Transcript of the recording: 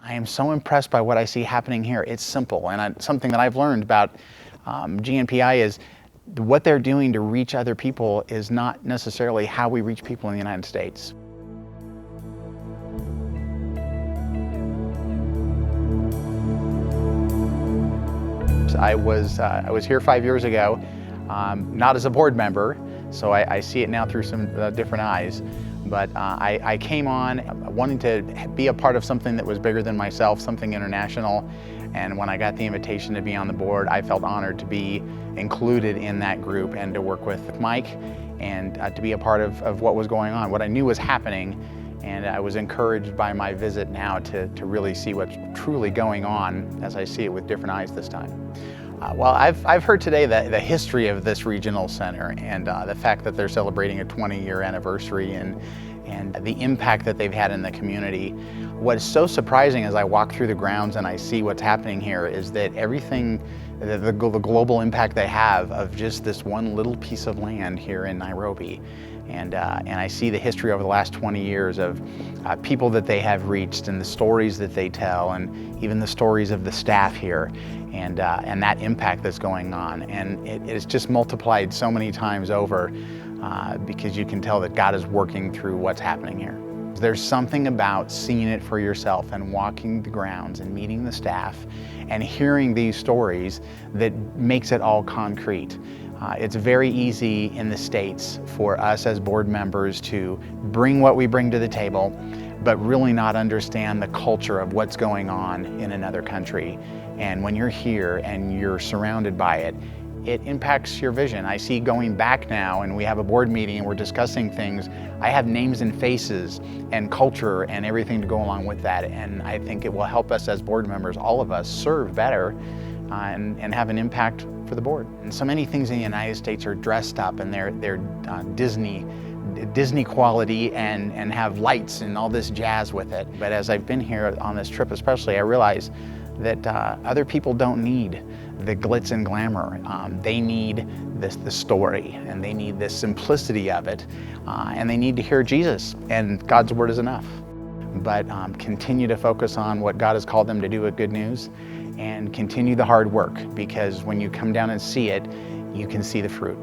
I am so impressed by what I see happening here. It's simple, and something that I've learned about GNPI is what they're doing to reach other people is not necessarily how we reach people in the United States. I was here 5 years ago, not as a board member, so I see it now through some different eyes. But I came on wanting to be a part of something that was bigger than myself, something international. And when I got the invitation to be on the board, I felt honored to be included in that group and to work with Mike and to be a part of what was going on, what I knew was happening. And I was encouraged by my visit now to really see what's truly going on as I see it with different eyes this time. Well, I've heard today the history of this regional center and the fact that they're celebrating a 20-year anniversary and the impact that they've had in the community. What's so surprising as I walk through the grounds and I see what's happening here is that everything, the global impact they have of just this one little piece of land here in Nairobi. And I see the history over the last 20 years of people that they have reached and the stories that they tell and even the stories of the staff here and that impact that's going on. And it's just multiplied so many times over because you can tell that God is working through what's happening here. There's something about seeing it for yourself and walking the grounds and meeting the staff and hearing these stories that makes it all concrete. It's very easy in the States for us as board members to bring what we bring to the table, but really not understand the culture of what's going on in another country. And when you're here and you're surrounded by it, it impacts your vision. I see going back now and we have a board meeting and we're discussing things, I have names and faces and culture and everything to go along with that. And I think it will help us as board members, all of us, serve better and have an impact for the board. And so many things in the United States are dressed up and they're Disney quality and have lights and all this jazz with it. But as I've been here on this trip especially, I realize that other people don't need the glitz and glamour. They need the story and they need the simplicity of it and they need to hear Jesus, and God's word is enough. But continue to focus on what God has called them to do with good news and continue the hard work, because when you come down and see it, you can see the fruit.